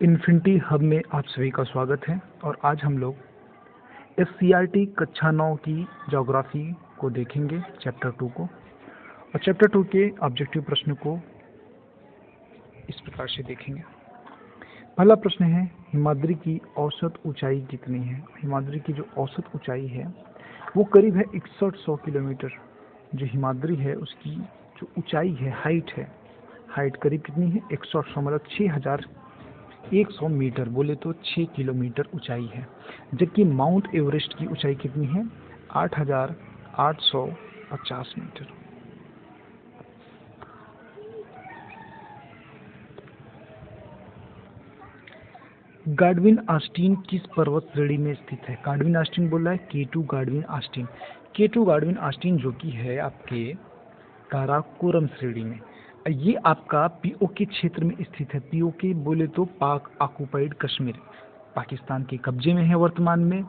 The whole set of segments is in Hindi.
इन्फिनिटी हब में आप सभी का स्वागत है और आज हम लोग एससीईआरटी कक्षा 9 की ज्योग्राफी को देखेंगे, चैप्टर 2 को। और चैप्टर 2 के ऑब्जेक्टिव प्रश्न को इस प्रकार से देखेंगे। पहला प्रश्न है, हिमाद्री की औसत ऊंचाई कितनी है? हिमाद्री की जो औसत ऊंचाई है वो करीब है 6100 किलोमीटर। जो हिमाद्री है उसकी जो ऊंचाई है, हाइट करीब कितनी है? 6100 मतलब 6100 मीटर, बोले तो 6 किलोमीटर ऊंचाई है। जबकि माउंट एवरेस्ट की ऊंचाई कितनी है? 8850 मीटर। गाडविन आस्टीन किस पर्वत श्रेणी में स्थित है? गाडविन आस्टीन बोल रहा है K2 गाडविन आस्टीन। K2 गाडविन आस्टीन जो कि है आपके काराकोरम श्रेणी में। ये आपका पीओके क्षेत्र में स्थित है। पीओके बोले तो पाक ऑक्युपाइड कश्मीर, पाकिस्तान के कब्जे में है वर्तमान में।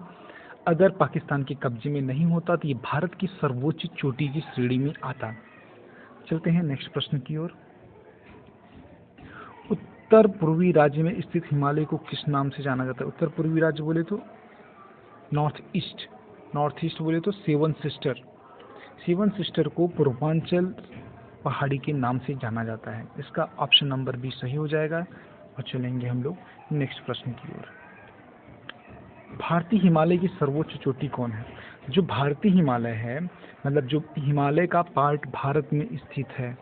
अगर पाकिस्तान के कब्जे में नहीं होता तो ये भारत की सर्वोच्च चोटी की श्रेणी में आता। चलते हैं नेक्स्ट प्रश्न की ओर। उत्तर पूर्वी राज्य में स्थित हिमालय को किस नाम से जाना जाता है? उत्तर पूर्वी राज्य बोले तो नॉर्थ ईस्ट बोले तो सेवन सिस्टर को पूर्वांचल पहाड़ी के नाम से जाना जाता है। इसका ऑप्शन नंबर बी सही हो जाएगा। और चलेंगे हम लोग नेक्स्ट प्रश्न की ओर। भारतीय हिमालय की सर्वोच्च चोटी कौन है? जो भारतीय हिमालय है, मतलब जो हिमालय का पार्ट भारत में स्थित है,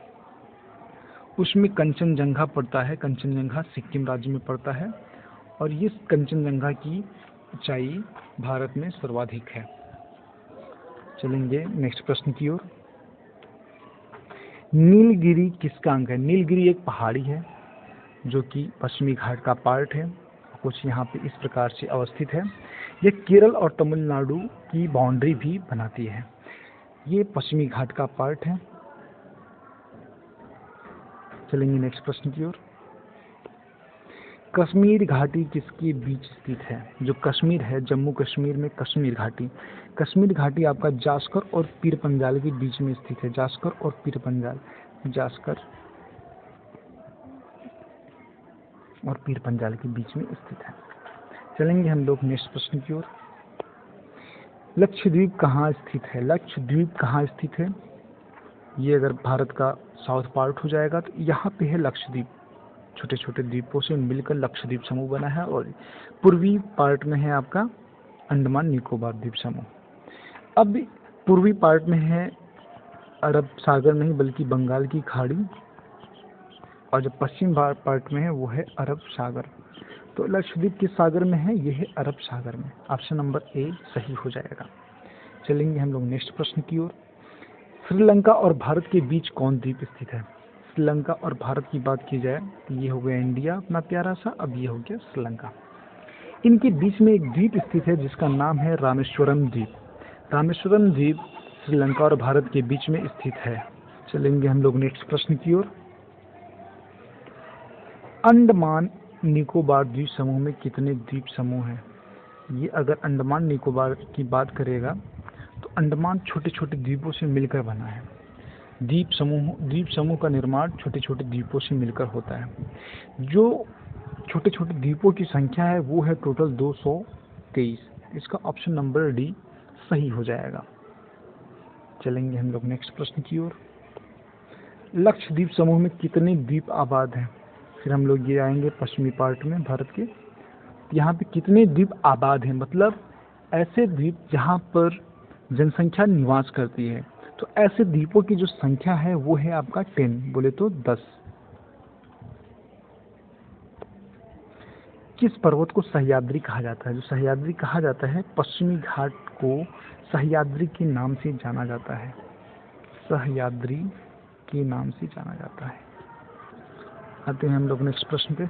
उसमें कंचनजंगा पड़ता है। कंचनजंगा सिक्किम राज्य में पड़ता है और ये कंचनजंगा की ऊंचाई भारत में सर्वाधिक है। चलेंगे नेक्स्ट प्रश्न की ओर। नीलगिरी किसका अंग है? नीलगिरी एक पहाड़ी है जो कि पश्चिमी घाट का पार्ट है। कुछ यहाँ पे इस प्रकार से अवस्थित है। ये केरल और तमिलनाडु की बाउंड्री भी बनाती है। ये पश्चिमी घाट का पार्ट है। चलेंगे नेक्स्ट प्रश्न की ओर। कश्मीर घाटी किसके बीच स्थित है? जो कश्मीर है, जम्मू कश्मीर में कश्मीर घाटी आपका जास्कर और पीर पंजाल के बीच में स्थित है। जास्कर और पीर पंजाल के बीच में स्थित है। चलेंगे हम लोग नेक्स्ट प्रश्न की ओर। लक्षद्वीप कहाँ स्थित है? ये अगर भारत का साउथ पार्ट हो जाएगा तो यहाँ पे है लक्षद्वीप। छोटे छोटे द्वीपों से मिलकर लक्षद्वीप समूह बना है। और पूर्वी पार्ट में है आपका अंडमान निकोबार द्वीप समूह। अब पूर्वी पार्ट में है अरब सागर नहीं बल्कि बंगाल की खाड़ी, और जो पश्चिम पार्ट में है वो है अरब सागर। तो लक्षद्वीप किस सागर में है? ये है अरब सागर में। ऑप्शन नंबर ए सही हो जाएगा। चलेंगे हम लोग नेक्स्ट प्रश्न की ओर। श्रीलंका और भारत के बीच कौन द्वीप स्थित है? श्रीलंका और भारत की बात की जाए तो ये हो गया इंडिया अपना प्यारा सा, अब ये हो गया श्रीलंका। इनके बीच में एक द्वीप स्थित है जिसका नाम है रामेश्वरम द्वीप। रामेश्वरम द्वीप श्रीलंका और भारत के बीच में स्थित है। चलेंगे हम लोग नेक्स्ट प्रश्न की ओर। अंडमान निकोबार द्वीप समूह में कितने द्वीप समूह हैं? ये अगर अंडमान निकोबार की बात करेगा तो अंडमान छोटे छोटे द्वीपों से मिलकर बना है। द्वीप समूह का निर्माण छोटे छोटे द्वीपों से मिलकर होता है। जो छोटे छोटे द्वीपों की संख्या है वो है टोटल 223। इसका ऑप्शन नंबर डी सही हो जाएगा। चलेंगे हम लोग नेक्स्ट प्रश्न की ओर। लक्षद्वीप समूह में कितने द्वीप आबाद हैं? फिर हम लोग ये आएंगे पश्चिमी पार्ट में भारत के। यहाँ पे कितने द्वीप आबाद हैं, मतलब ऐसे द्वीप जहाँ पर जनसंख्या निवास करती है। तो ऐसे द्वीपों की जो संख्या है वो है आपका 10, बोले तो 10। किस पर्वत को सह्याद्री कहा जाता है? जो सह्याद्री कहा जाता है, पश्चिमी घाट को सह्याद्री के नाम से जाना जाता है। सह्याद्री के नाम से जाना जाता है। आते हैं हम लोग नेक्स्ट प्रश्न पे।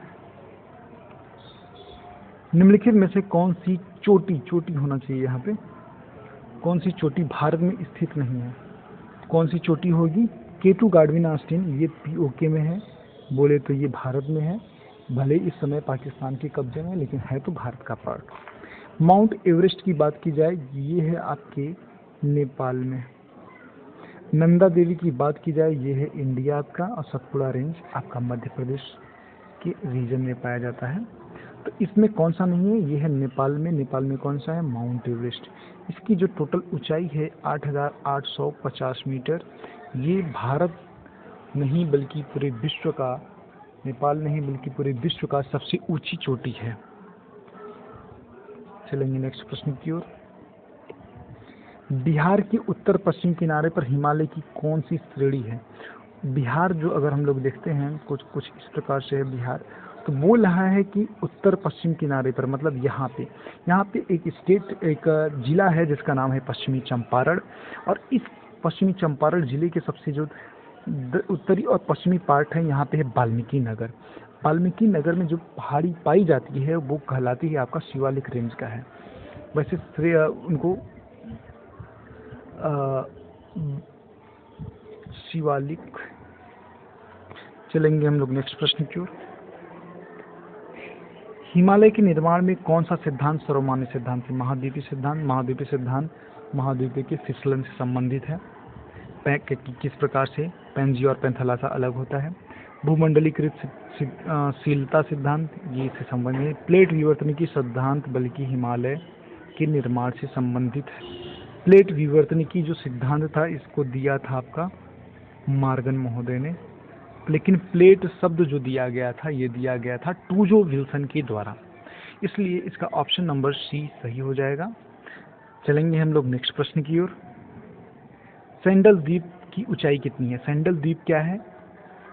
निम्नलिखित में से कौन सी चोटी होना चाहिए? यहाँ पे कौन सी चोटी भारत में स्थित नहीं है? कौन सी चोटी होगी? K2 गाडविन आस्टीन, ये पीओके में है, बोले तो ये भारत में है। भले इस समय पाकिस्तान के कब्जे में, लेकिन है तो भारत का पार्ट। माउंट एवरेस्ट की बात की जाए ये है आपके नेपाल में। नंदा देवी की बात की जाए ये है इंडिया का, और सतपुड़ा रेंज आपका मध्य प्रदेश के रीजन में पाया जाता है। तो इसमें कौन सा नहीं है? ये है नेपाल में। नेपाल में कौन सा है? Mount Everest. इसकी जो टोटल ऊंचाई है 8,850 मीटर। ये भारत नहीं बल्कि पूरे विश्व का, नेपाल नहीं बल्कि पूरे विश्व का सबसे ऊंची चोटी है। चलेंगे नेक्स्ट प्रश्न की ओर। बिहार के उत्तर पश्चिम किनारे पर हिमालय की कौन सी श्रेणी है? बिहार जो अगर हम लोग देखते हैं कुछ कुछ इस प्रकार से है बिहार। तो बोल रहा है कि उत्तर पश्चिम किनारे पर, मतलब यहाँ पे एक स्टेट, एक जिला है जिसका नाम है पश्चिमी चंपारण। और इस पश्चिमी चंपारण जिले के सबसे जो उत्तरी और पश्चिमी पार्ट है, यहाँ पे है वाल्मीकि नगर। वाल्मीकि नगर में जो पहाड़ी पाई जाती है वो कहलाती है आपका शिवालिक रेंज का है। वैसे उनको शिवालिक। चलेंगे हम लोग नेक्स्ट प्रश्न की ओर। हिमालय के निर्माण में कौन सा सिद्धांत सर्वमान्य सिद्धांत है? महाद्वीपीय सिद्धांत। महाद्वीपीय सिद्धांत महाद्वीपीय के फिसलन से संबंधित है। किस प्रकार से पैंजी और पैंथालासा अलग होता है। भूमंडलीकृत शीलता सिद्धांत, ये इससे संबंधित है। प्लेट विवर्तनिकी सिद्धांत बल्कि हिमालय के निर्माण से संबंधित है। प्लेट विवर्तनिकी जो सिद्धांत था इसको दिया था आपका मॉर्गन महोदय ने, लेकिन प्लेट शब्द जो दिया गया था ये दिया गया था टूजो विल्सन के द्वारा, इसलिए इसका ऑप्शन नंबर सी सही हो जाएगा। चलेंगे हम लोग नेक्स्ट प्रश्न की ओर। सैंडल द्वीप की ऊंचाई कितनी है? सैंडल द्वीप क्या है?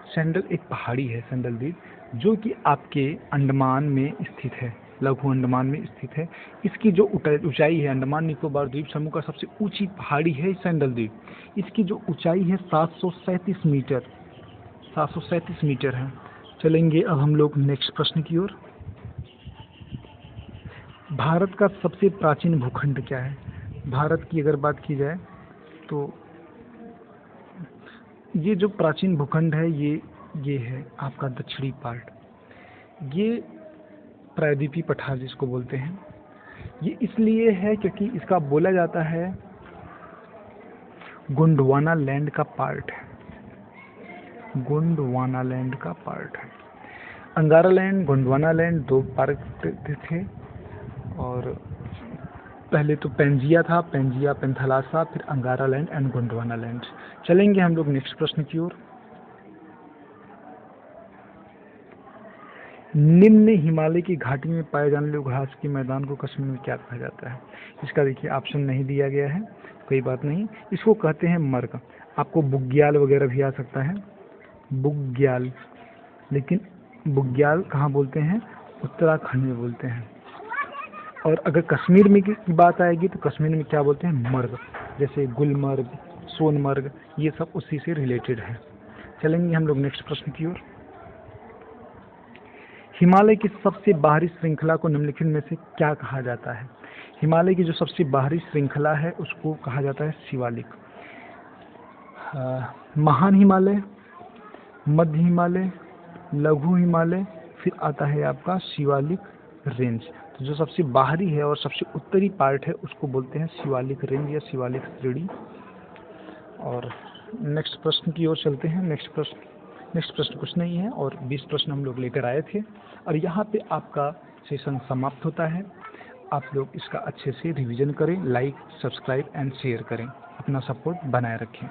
सैंडल एक पहाड़ी है, सैंडल द्वीप, जो कि आपके अंडमान में स्थित है, लघु अंडमान में स्थित है। इसकी जो ऊंचाई है, अंडमान निकोबार द्वीप समूह का सबसे ऊंची पहाड़ी है सैंडल द्वीप। इसकी जो ऊंचाई है 737 मीटर, 737 मीटर है। चलेंगे अब हम लोग नेक्स्ट प्रश्न की ओर। भारत का सबसे प्राचीन भूखंड क्या है? भारत की अगर बात की जाए तो ये जो प्राचीन भूखंड है ये है आपका दक्षिणी पार्ट। ये प्रायद्वीपीय पठार जिसको बोलते हैं, ये इसलिए है क्योंकि इसका बोला जाता है गोंडवाना लैंड का पार्ट है, गोंडवाना लैंड का पार्ट है। अंगारा लैंड, गोंडवाना लैंड दो पार्ट थे, और पहले तो पेंजिया था, पेंजिया पेंथालासा, फिर अंगारा लैंड एंड गोंडवाना लैंड। चलेंगे हम लोग नेक्स्ट प्रश्न की ओर। निम्न हिमालय की घाटी में पाए जाने वाले घास के मैदान को कश्मीर में क्या कहा जाता है? इसका देखिए ऑप्शन नहीं दिया गया है, कोई बात नहीं। इसको कहते हैं मर्ग। आपको बुग्याल वगैरह भी आ सकता है, बुग्याल, लेकिन बुग्याल कहाँ बोलते हैं? उत्तराखंड में बोलते हैं। और अगर कश्मीर में की बात आएगी तो कश्मीर में क्या बोलते हैं? मर्ग, जैसे गुलमर्ग, सोनमर्ग, ये सब उसी से रिलेटेड है। चलेंगे हम लोग नेक्स्ट प्रश्न की ओर। हिमालय की सबसे बाहरी श्रृंखला को निम्नलिखित में से क्या कहा जाता है? हिमालय की जो सबसे बाहरी श्रृंखला है उसको कहा जाता है शिवालिक। महान हिमालय, मध्य हिमालय, लघु हिमालय, फिर आता है आपका शिवालिक रेंज। तो जो सबसे बाहरी है और सबसे उत्तरी पार्ट है उसको बोलते हैं शिवालिक रेंज या शिवालिक श्रेणी। और नेक्स्ट प्रश्न की ओर चलते हैं। नेक्स्ट प्रश्न कुछ नहीं है, और 20 प्रश्न हम लोग लेकर आए थे, और यहाँ पे आपका सेशन समाप्त होता है। आप लोग इसका अच्छे से रिवीजन करें, लाइक, सब्सक्राइब एंड शेयर करें, अपना सपोर्ट बनाए रखें।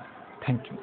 Thank you.